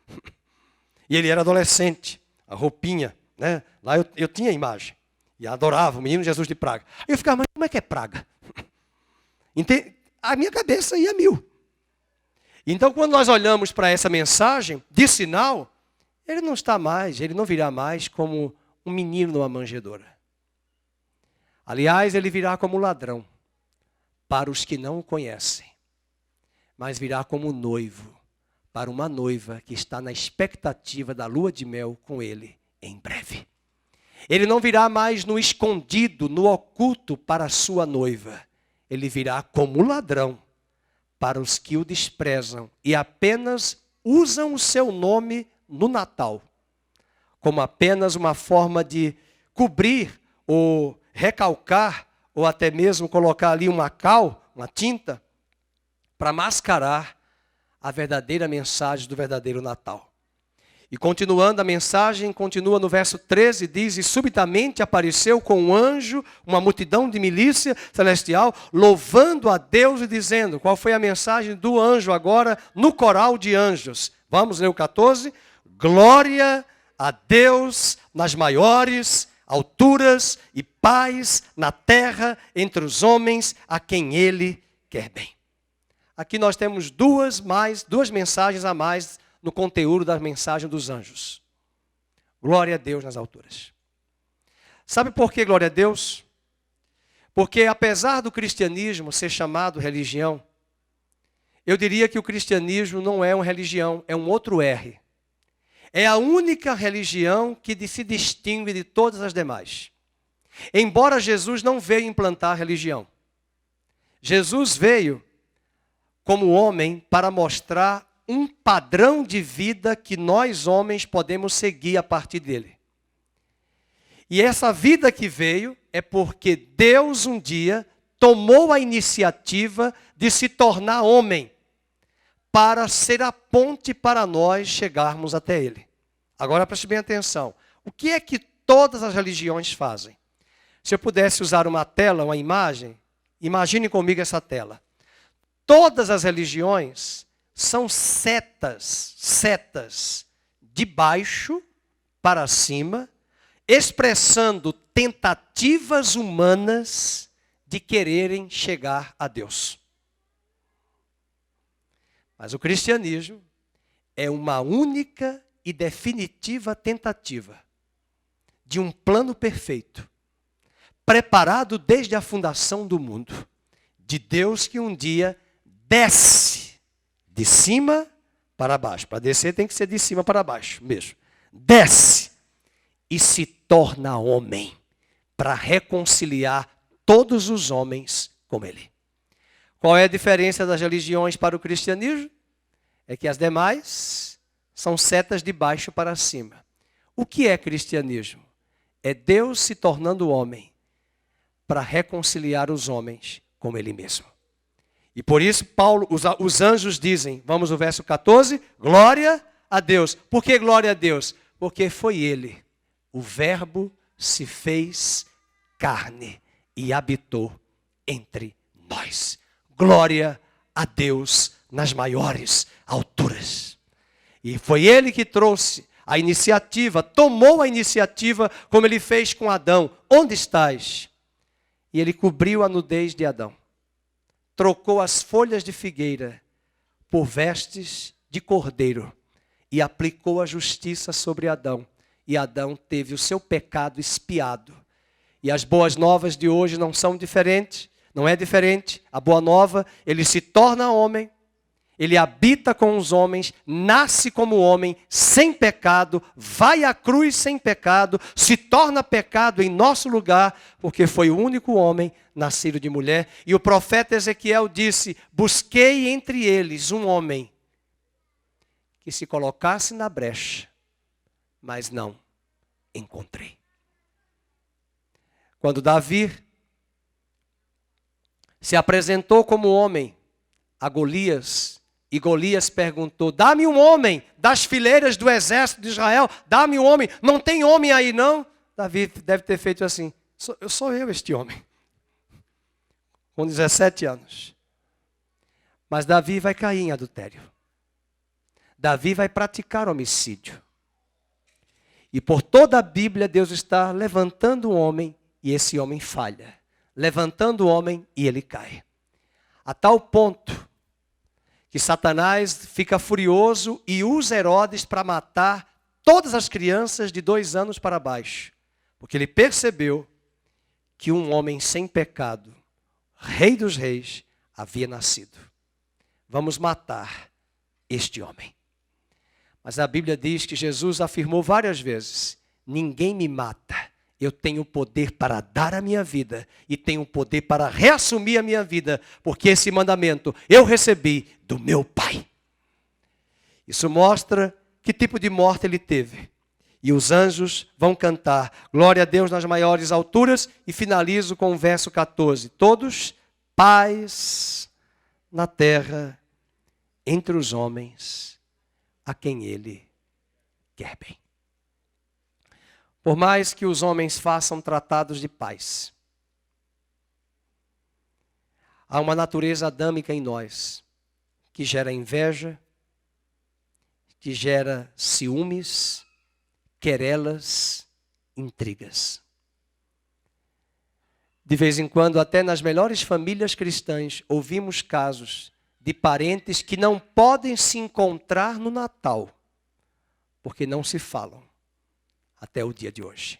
E ele era adolescente, a roupinha, né? Lá eu tinha a imagem. E adorava o menino Jesus de Praga. Aí eu ficava, mas como é que é Praga? A minha cabeça ia mil. Então, quando nós olhamos para essa mensagem de sinal, ele não virá mais como um menino numa manjedoura. Aliás, ele virá como ladrão, para os que não o conhecem. Mas virá como noivo, para uma noiva que está na expectativa da lua de mel com ele em breve. Ele não virá mais no escondido, no oculto para a sua noiva. Ele virá como ladrão, para os que o desprezam e apenas usam o seu nome no Natal, como apenas uma forma de cobrir ou recalcar, ou até mesmo colocar ali uma cal, uma tinta, para mascarar a verdadeira mensagem do verdadeiro Natal. E continuando, a mensagem continua no verso 13, diz, e subitamente apareceu com um anjo, uma multidão de milícia celestial, louvando a Deus e dizendo, qual foi a mensagem do anjo agora no coral de anjos? Vamos ler o 14. Glória a Deus nas maiores alturas e paz na terra entre os homens a quem Ele quer bem. Aqui nós temos duas mensagens a mais no conteúdo da mensagem dos anjos. Glória a Deus nas alturas. Sabe por que glória a Deus? Porque apesar do cristianismo ser chamado religião, eu diria que o cristianismo não é uma religião, é um outro R. É a única religião que se distingue de todas as demais. Embora Jesus não veio implantar religião. Jesus veio como homem para mostrar um padrão de vida que nós homens podemos seguir a partir dele. E essa vida que veio é porque Deus um dia tomou a iniciativa de se tornar homem para ser a ponte para nós chegarmos até Ele. Agora preste bem atenção. O que é que todas as religiões fazem? Se eu pudesse usar uma tela, uma imagem, imagine comigo essa tela. Todas as religiões são setas de baixo para cima, expressando tentativas humanas de quererem chegar a Deus. Mas o cristianismo é uma única e definitiva tentativa de um plano perfeito, preparado desde a fundação do mundo, de Deus que um dia desce de cima para baixo. Para descer tem que ser de cima para baixo mesmo. Desce e se torna homem para reconciliar todos os homens com Ele. Qual é a diferença das religiões para o cristianismo? É que as demais são setas de baixo para cima. O que é cristianismo? É Deus se tornando homem para reconciliar os homens com Ele mesmo. E por isso Paulo, os anjos dizem, vamos ao verso 14, glória a Deus. Por que glória a Deus? Porque foi Ele, o Verbo se fez carne e habitou entre nós. Glória a Deus nas maiores alturas. E foi Ele que trouxe a iniciativa, tomou a iniciativa, como Ele fez com Adão. Onde estás? E Ele cobriu a nudez de Adão. Trocou as folhas de figueira por vestes de cordeiro e aplicou a justiça sobre Adão. E Adão teve o seu pecado expiado. E as boas novas de hoje não são diferentes, não é diferente. A boa nova, ele se torna homem, ele habita com os homens, nasce como homem, sem pecado, vai à cruz sem pecado, se torna pecado em nosso lugar, porque foi o único homem nascido de mulher. E o profeta Ezequiel disse, busquei entre eles um homem que se colocasse na brecha, mas não encontrei. Quando Davi se apresentou como homem a Golias, e Golias perguntou, dá-me um homem das fileiras do exército de Israel, dá-me um homem, não tem homem aí não? Davi deve ter feito assim, sou eu este homem, com 17 anos. Mas Davi vai cair em adultério. Davi vai praticar homicídio. E por toda a Bíblia, Deus está levantando um homem e esse homem falha. Levantando o homem e ele cai. A tal ponto que Satanás fica furioso e usa Herodes para matar todas as crianças de 2 anos para baixo. Porque ele percebeu que um homem sem pecado, Rei dos Reis, havia nascido. Vamos matar este homem. Mas a Bíblia diz que Jesus afirmou várias vezes, ninguém me mata. Eu tenho poder para dar a minha vida e tenho poder para reassumir a minha vida, porque esse mandamento eu recebi do meu Pai. Isso mostra que tipo de morte ele teve. E os anjos vão cantar, glória a Deus nas maiores alturas, e finalizo com o verso 14. Todos, paz na terra, entre os homens, a quem Ele quer bem. Por mais que os homens façam tratados de paz, há uma natureza adâmica em nós, que gera inveja, que gera ciúmes, querelas, intrigas. De vez em quando, até nas melhores famílias cristãs, ouvimos casos de parentes que não podem se encontrar no Natal, porque não se falam até o dia de hoje.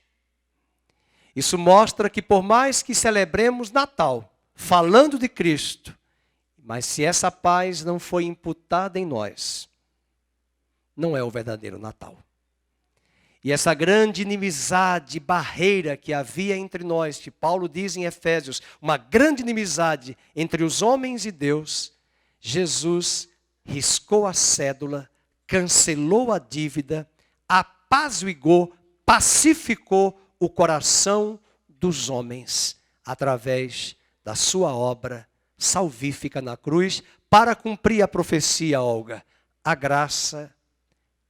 Isso mostra que por mais que celebremos Natal, falando de Cristo, mas se essa paz não foi imputada em nós, não é o verdadeiro Natal. E essa grande inimizade, barreira que havia entre nós, que Paulo diz em Efésios, uma grande inimizade entre os homens e Deus, Jesus riscou a cédula, cancelou a dívida, apaziguou, pacificou o coração dos homens através da sua obra salvífica na cruz, para cumprir a profecia, Olga. A graça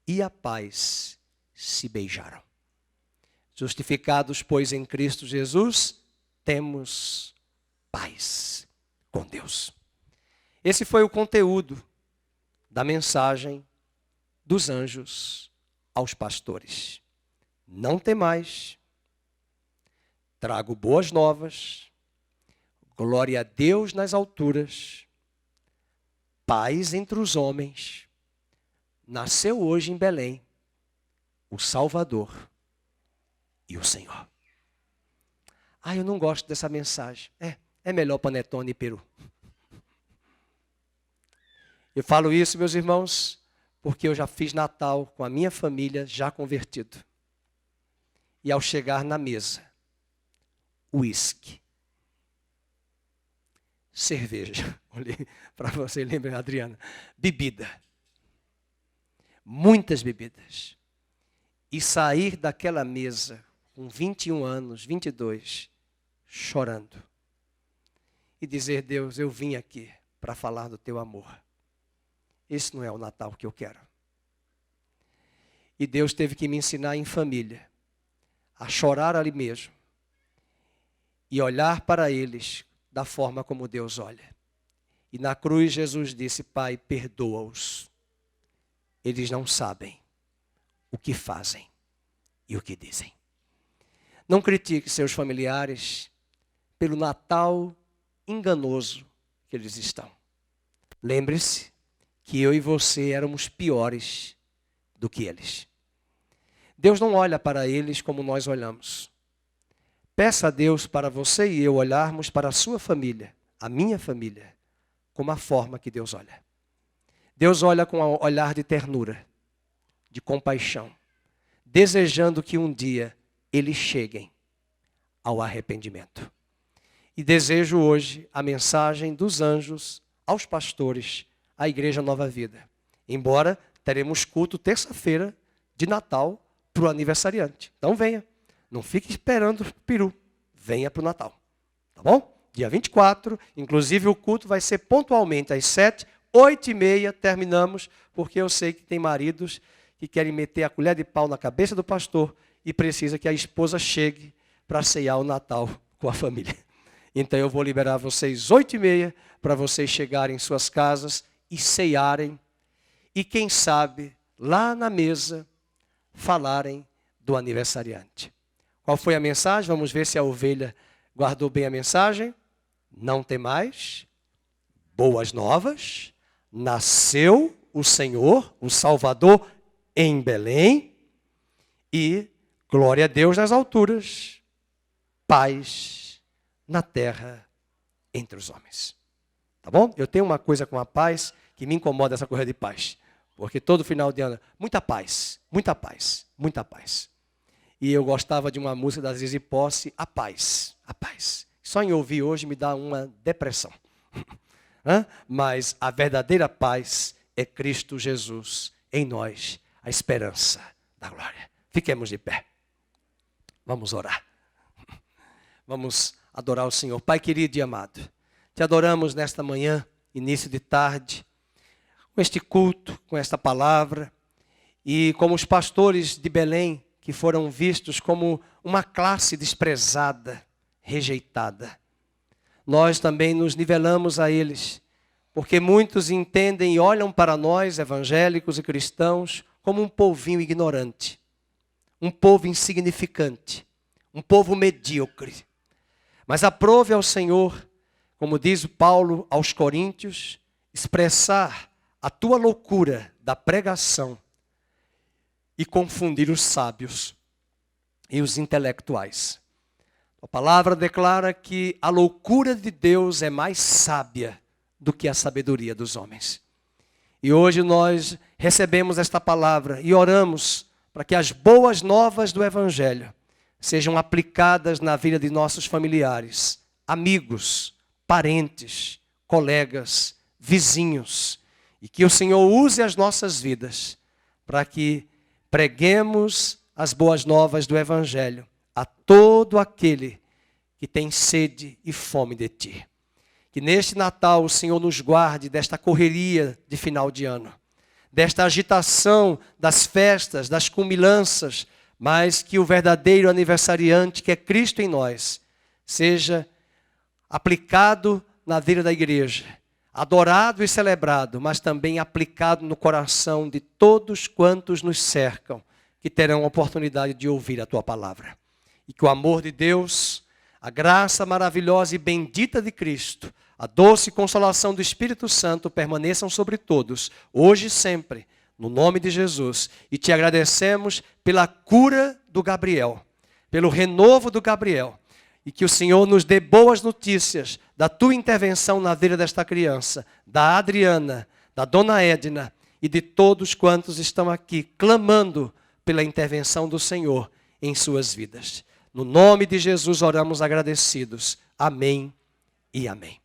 e a paz se beijaram. Justificados, pois, em Cristo Jesus, temos paz com Deus. Esse foi o conteúdo da mensagem dos anjos aos pastores. Não temais, trago boas novas, glória a Deus nas alturas, paz entre os homens. Nasceu hoje em Belém o Salvador e o Senhor. Eu não gosto dessa mensagem. É melhor panetone e peru. Eu falo isso, meus irmãos, porque eu já fiz Natal com a minha família já convertido. E ao chegar na mesa, uísque, cerveja, olhei para você, lembra, Adriana, bebida, muitas bebidas. E sair daquela mesa com 21 anos, 22, chorando. E dizer, Deus, eu vim aqui para falar do teu amor. Esse não é o Natal que eu quero. E Deus teve que me ensinar em família a chorar ali mesmo e olhar para eles da forma como Deus olha. E na cruz Jesus disse, Pai, perdoa-os. Eles não sabem o que fazem e o que dizem. Não critique seus familiares pelo Natal enganoso que eles estão. Lembre-se que eu e você éramos piores do que eles. Deus não olha para eles como nós olhamos. Peça a Deus para você e eu olharmos para a sua família, a minha família, como a forma que Deus olha. Deus olha com um olhar de ternura, de compaixão, desejando que um dia eles cheguem ao arrependimento. E desejo hoje a mensagem dos anjos aos pastores, à Igreja Nova Vida. Embora teremos culto terça-feira de Natal para o aniversariante. Então venha, não fique esperando o peru, venha para o Natal. Tá bom? Dia 24, inclusive o culto vai ser pontualmente às 7, 8h30 terminamos, porque eu sei que tem maridos que querem meter a colher de pau na cabeça do pastor e precisa que a esposa chegue para ceiar o Natal com a família. Então eu vou liberar vocês 8h30 para vocês chegarem em suas casas e ceiarem. E quem sabe, lá na mesa, falarem do aniversariante. Qual foi a mensagem? Vamos ver se a ovelha guardou bem a mensagem. Não temais, boas novas, nasceu o Senhor, o Salvador, em Belém, e glória a Deus nas alturas, paz na terra entre os homens. Tá bom? Eu tenho uma coisa com a paz que me incomoda, essa coisa de paz. Porque todo final de ano, muita paz, muita paz, muita paz. E eu gostava de uma música da Zizi Posse, a paz, a paz. Só em ouvir hoje me dá uma depressão. Mas a verdadeira paz é Cristo Jesus em nós, a esperança da glória. Fiquemos de pé. Vamos orar. Vamos adorar o Senhor. Pai querido e amado, te adoramos nesta manhã, início de tarde, com este culto, com esta palavra, e como os pastores de Belém, que foram vistos como uma classe desprezada, rejeitada. Nós também nos nivelamos a eles, porque muitos entendem e olham para nós, evangélicos e cristãos, como um povinho ignorante. um povo insignificante, um povo medíocre. Mas aprove ao Senhor, como diz Paulo aos Coríntios, expressar a tua loucura da pregação e confundir os sábios e os intelectuais. A palavra declara que a loucura de Deus é mais sábia do que a sabedoria dos homens. E hoje nós recebemos esta palavra e oramos para que as boas novas do Evangelho sejam aplicadas na vida de nossos familiares, amigos, parentes, colegas, vizinhos. E que o Senhor use as nossas vidas para que preguemos as boas novas do Evangelho a todo aquele que tem sede e fome de Ti. Que neste Natal o Senhor nos guarde desta correria de final de ano, desta agitação das festas, das cumilanças, mas que o verdadeiro aniversariante, que é Cristo em nós, seja aplicado na vida da igreja, adorado e celebrado, mas também aplicado no coração de todos quantos nos cercam, que terão a oportunidade de ouvir a Tua palavra. E que o amor de Deus, a graça maravilhosa e bendita de Cristo, a doce consolação do Espírito Santo permaneçam sobre todos, hoje e sempre, no nome de Jesus. E te agradecemos pela cura do Gabriel, pelo renovo do Gabriel. E que o Senhor nos dê boas notícias da Tua intervenção na vida desta criança, da Adriana, da Dona Edna e de todos quantos estão aqui clamando pela intervenção do Senhor em suas vidas. No nome de Jesus oramos agradecidos. Amém e amém.